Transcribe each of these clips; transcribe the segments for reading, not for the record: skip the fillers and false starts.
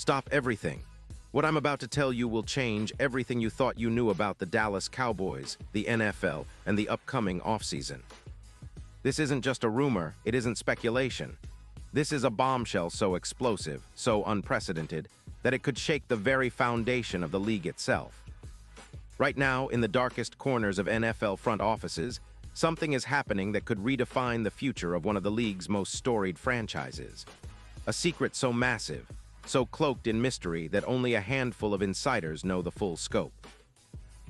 Stop everything. What I'm about to tell you will change everything you thought you knew about the Dallas Cowboys, the NFL, and the upcoming offseason. This isn't just a rumor, it isn't speculation. This is a bombshell so explosive, so unprecedented, that it could shake the very foundation of the league itself. Right now, in the darkest corners of NFL front offices, something is happening that could redefine the future of one of the league's most storied franchises. A secret so massive, so cloaked in mystery that only a handful of insiders know the full scope.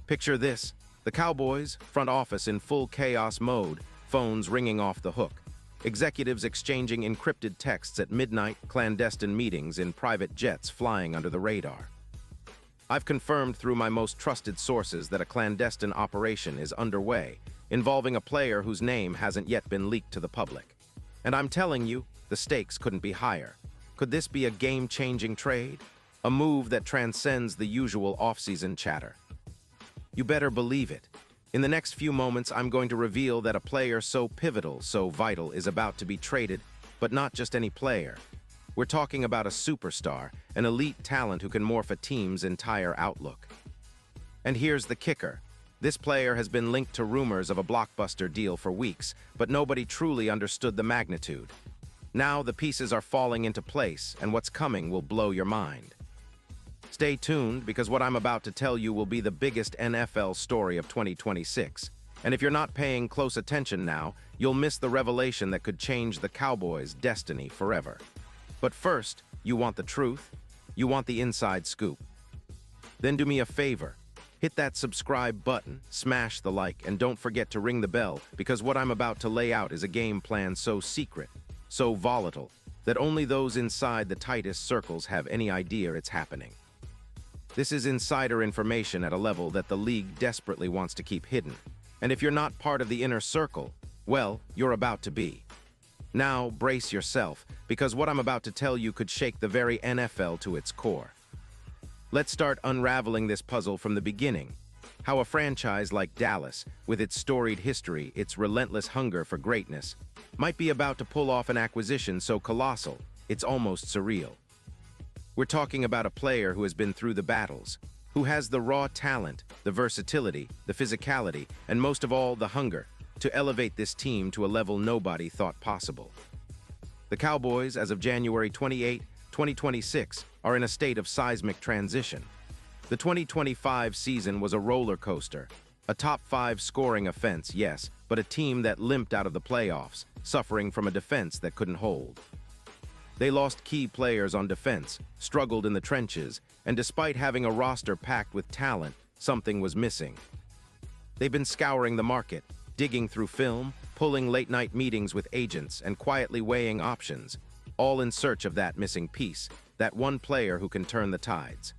Picture this, the Cowboys, front office in full chaos mode, phones ringing off the hook, executives exchanging encrypted texts at midnight, clandestine meetings in private jets flying under the radar. I've confirmed through my most trusted sources that a clandestine operation is underway, involving a player whose name hasn't yet been leaked to the public. And I'm telling you, the stakes couldn't be higher. Could this be a game-changing trade? A move that transcends the usual off-season chatter? You better believe it. In the next few moments, I'm going to reveal that a player so pivotal, so vital, is about to be traded, but not just any player. We're talking about a superstar, an elite talent who can morph a team's entire outlook. And here's the kicker. This player has been linked to rumors of a blockbuster deal for weeks, but nobody truly understood the magnitude. Now the pieces are falling into place, and what's coming will blow your mind. Stay tuned, because what I'm about to tell you will be the biggest NFL story of 2026. And if you're not paying close attention now, you'll miss the revelation that could change the Cowboys' destiny forever. But first, you want the truth? You want the inside scoop? Then do me a favor. Hit that subscribe button, smash the like, and don't forget to ring the bell, because what I'm about to lay out is a game plan so secret, so volatile, that only those inside the tightest circles have any idea it's happening. This is insider information at a level that the league desperately wants to keep hidden. And if you're not part of the inner circle, well, you're about to be. Now, brace yourself, because what I'm about to tell you could shake the very NFL to its core. Let's start unraveling this puzzle from the beginning. How a franchise like Dallas, with its storied history, its relentless hunger for greatness, might be about to pull off an acquisition so colossal, it's almost surreal. We're talking about a player who has been through the battles, who has the raw talent, the versatility, the physicality, and most of all, the hunger to elevate this team to a level nobody thought possible. The Cowboys, as of January 28, 2026, are in a state of seismic transition. The 2025 season was a roller coaster, a top-5 scoring offense, yes, but a team that limped out of the playoffs, suffering from a defense that couldn't hold. They lost key players on defense, struggled in the trenches, and despite having a roster packed with talent, something was missing. They've been scouring the market, digging through film, pulling late-night meetings with agents, and quietly weighing options, all in search of that missing piece, that one player who can turn the tides.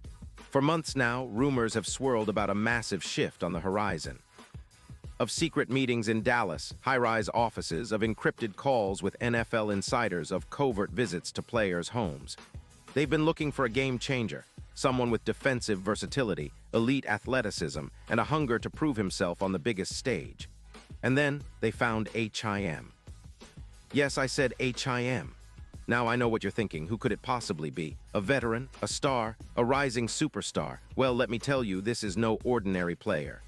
For months now, rumors have swirled about a massive shift on the horizon. Of secret meetings in Dallas, high-rise offices, of encrypted calls with NFL insiders, of covert visits to players' homes. They've been looking for a game-changer, someone with defensive versatility, elite athleticism, and a hunger to prove himself on the biggest stage. And then they found HIM. Yes, I said HIM. Now I know what you're thinking. Who could it possibly be? A veteran? A star? A rising superstar? Well, let me tell you, this is no ordinary player.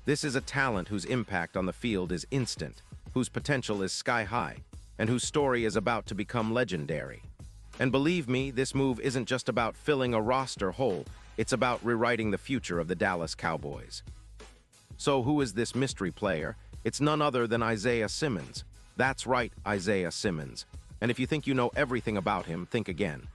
This is a talent whose impact on the field is instant, whose potential is sky-high, and whose story is about to become legendary. And believe me, this move isn't just about filling a roster hole, it's about rewriting the future of the Dallas Cowboys. So who is this mystery player? It's none other than Isaiah Simmons. That's right, Isaiah Simmons. And if you think you know everything about him, think again.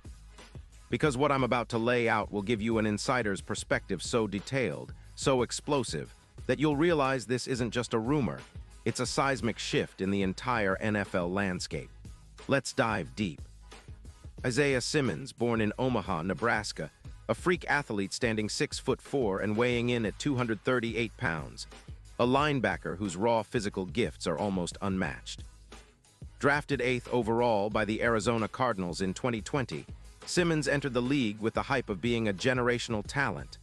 Because what I'm about to lay out will give you an insider's perspective so detailed, so explosive, that you'll realize this isn't just a rumor, it's a seismic shift in the entire NFL landscape. Let's dive deep. Isaiah Simmons, born in Omaha, Nebraska, a freak athlete standing 6'4" and weighing in at 238 pounds, a linebacker whose raw physical gifts are almost unmatched. Drafted 8th overall by the Arizona Cardinals in 2020, Simmons entered the league with the hype of being a generational talent,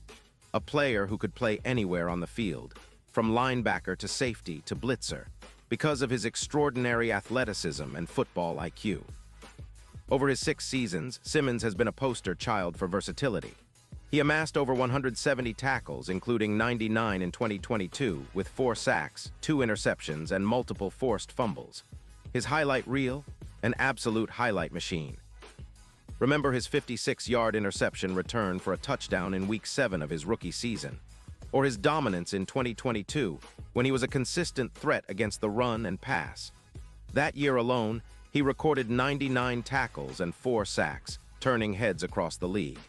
a player who could play anywhere on the field, from linebacker to safety to blitzer, because of his extraordinary athleticism and football IQ. Over his 6 seasons, Simmons has been a poster child for versatility. He amassed over 170 tackles, including 99 in 2022, with 4 sacks, 2 interceptions, and multiple forced fumbles. His highlight reel? An absolute highlight machine. Remember his 56-yard interception return for a touchdown in Week 7 of his rookie season, or his dominance in 2022, when he was a consistent threat against the run and pass. That year alone, he recorded 99 tackles and 4 sacks, turning heads across the league.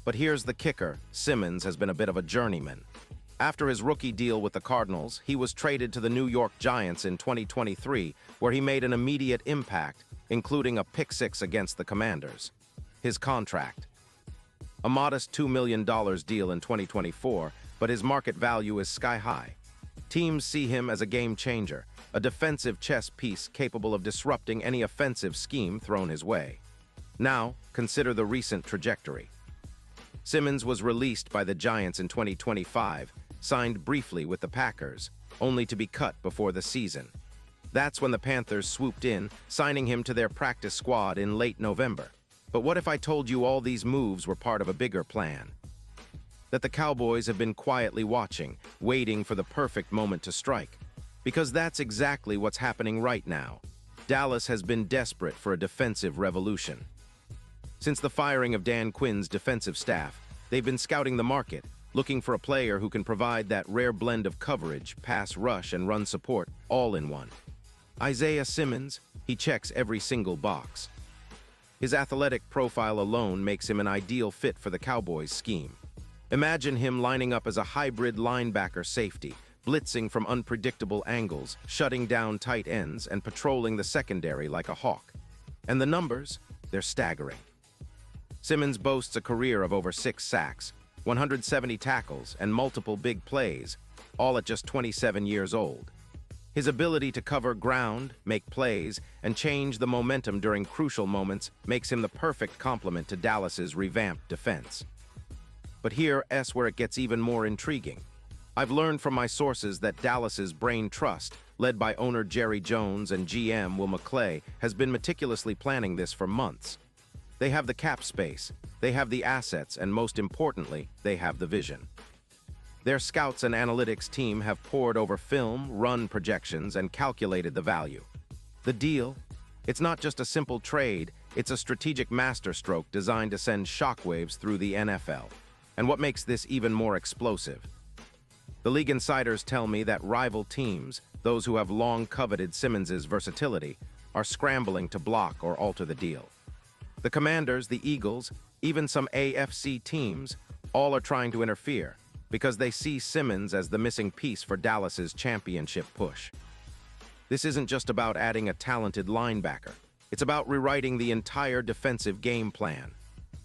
But here's the kicker: Simmons has been a bit of a journeyman. After his rookie deal with the Cardinals, he was traded to the New York Giants in 2023, where he made an immediate impact, including a pick-6 against the Commanders. His contract: a modest $2 million deal in 2024, but his market value is sky-high. Teams see him as a game-changer, a defensive chess piece capable of disrupting any offensive scheme thrown his way. Now, consider the recent trajectory. Simmons was released by the Giants in 2025, signed briefly with the Packers, only to be cut before the season. That's when the Panthers swooped in, signing him to their practice squad in late November. But what if I told you all these moves were part of a bigger plan? That the Cowboys have been quietly watching, waiting for the perfect moment to strike. Because that's exactly what's happening right now. Dallas has been desperate for a defensive revolution. Since the firing of Dan Quinn's defensive staff, they've been scouting the market, looking for a player who can provide that rare blend of coverage, pass rush, and run support, all in one. Isaiah Simmons, he checks every single box. His athletic profile alone makes him an ideal fit for the Cowboys' scheme. Imagine him lining up as a hybrid linebacker safety, blitzing from unpredictable angles, shutting down tight ends, and patrolling the secondary like a hawk. And the numbers? They're staggering. Simmons boasts a career of over 6 sacks, 170 tackles, and multiple big plays, all at just 27 years old. His ability to cover ground, make plays, and change the momentum during crucial moments makes him the perfect complement to Dallas's revamped defense. But here's where it gets even more intriguing. I've learned from my sources that Dallas's brain trust, led by owner Jerry Jones and GM Will McClay, has been meticulously planning this for months. They have the cap space, they have the assets, and most importantly, they have the vision. Their scouts and analytics team have pored over film, run projections, and calculated the value. The deal? It's not just a simple trade, it's a strategic masterstroke designed to send shockwaves through the NFL. And what makes this even more explosive? The league insiders tell me that rival teams, those who have long coveted Simmons's versatility, are scrambling to block or alter the deal. The Commanders, the Eagles, even some AFC teams, all are trying to interfere because they see Simmons as the missing piece for Dallas's championship push. This isn't just about adding a talented linebacker. It's about rewriting the entire defensive game plan.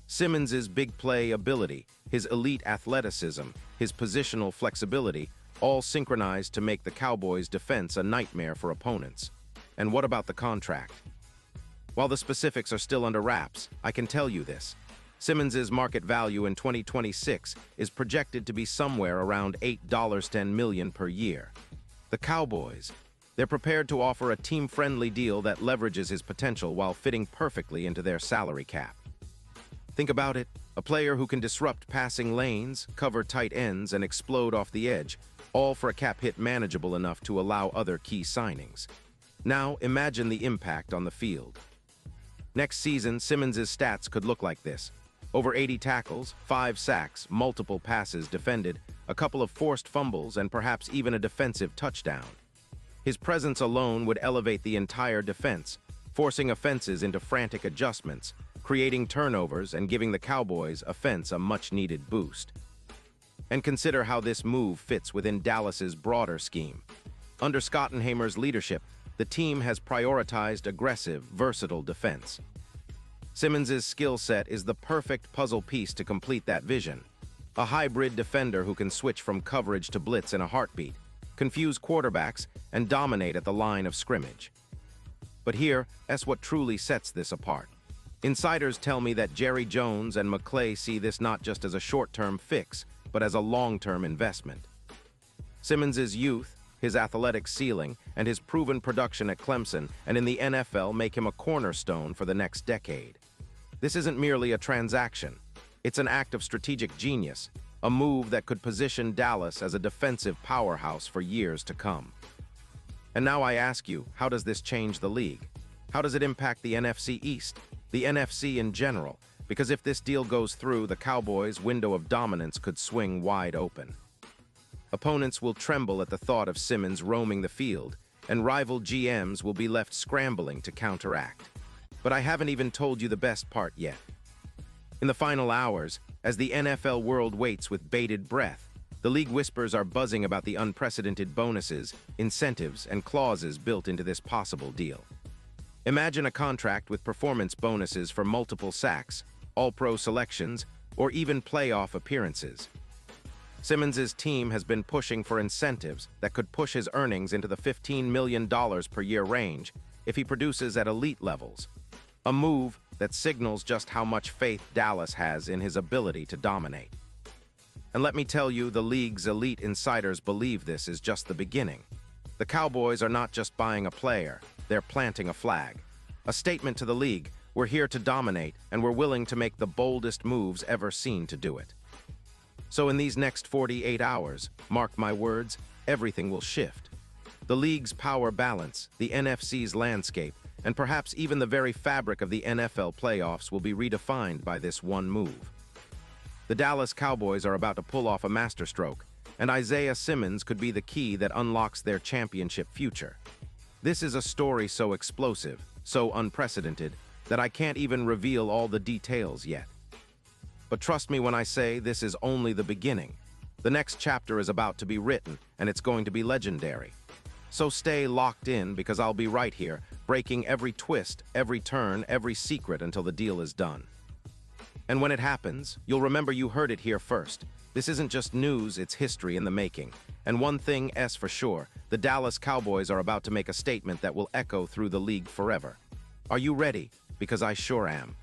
Simmons's big play ability, his elite athleticism, his positional flexibility, all synchronized to make the Cowboys' defense a nightmare for opponents. And what about the contract? While the specifics are still under wraps, I can tell you this. Simmons's market value in 2026 is projected to be somewhere around $8.10 million per year. The Cowboys, they're prepared to offer a team-friendly deal that leverages his potential while fitting perfectly into their salary cap. Think about it, a player who can disrupt passing lanes, cover tight ends, and explode off the edge, all for a cap hit manageable enough to allow other key signings. Now, imagine the impact on the field. Next season, Simmons's stats could look like this. Over 80 tackles, 5 sacks, multiple passes defended, a couple of forced fumbles, and perhaps even a defensive touchdown. His presence alone would elevate the entire defense, forcing offenses into frantic adjustments, creating turnovers and giving the Cowboys' offense a much-needed boost. And consider how this move fits within Dallas's broader scheme. Under Schottenheimer's leadership, the team has prioritized aggressive, versatile defense. Simmons's skill set is the perfect puzzle piece to complete that vision. A hybrid defender who can switch from coverage to blitz in a heartbeat, confuse quarterbacks, and dominate at the line of scrimmage. But here's what truly sets this apart. Insiders tell me that Jerry Jones and McClay see this not just as a short-term fix, but as a long-term investment. Simmons's youth, his athletic ceiling, and his proven production at Clemson and in the NFL make him a cornerstone for the next decade. This isn't merely a transaction. It's an act of strategic genius, a move that could position Dallas as a defensive powerhouse for years to come. And now I ask you, how does this change the league? How does it impact the NFC East, the NFC in general? Because if this deal goes through, the Cowboys' window of dominance could swing wide open. Opponents will tremble at the thought of Simmons roaming the field, and rival GMs will be left scrambling to counteract. But I haven't even told you the best part yet. In the final hours, as the NFL world waits with bated breath, the league whispers are buzzing about the unprecedented bonuses, incentives, and clauses built into this possible deal. Imagine a contract with performance bonuses for multiple sacks, all-pro selections, or even playoff appearances. Simmons' team has been pushing for incentives that could push his earnings into the $15 million per year range if he produces at elite levels, a move that signals just how much faith Dallas has in his ability to dominate. And let me tell you, the league's elite insiders believe this is just the beginning. The Cowboys are not just buying a player, they're planting a flag. A statement to the league: we're here to dominate, and we're willing to make the boldest moves ever seen to do it. So in these next 48 hours, mark my words, everything will shift. The league's power balance, the NFC's landscape, and perhaps even the very fabric of the NFL playoffs will be redefined by this one move. The Dallas Cowboys are about to pull off a masterstroke, and Isaiah Simmons could be the key that unlocks their championship future. This is a story so explosive, so unprecedented, that I can't even reveal all the details yet. But trust me when I say this is only the beginning. The next chapter is about to be written, and it's going to be legendary. So stay locked in, because I'll be right here, breaking every twist, every turn, every secret until the deal is done. And when it happens, you'll remember you heard it here first. This isn't just news, it's history in the making. And one thing is for sure, the Dallas Cowboys are about to make a statement that will echo through the league forever. Are you ready? Because I sure am.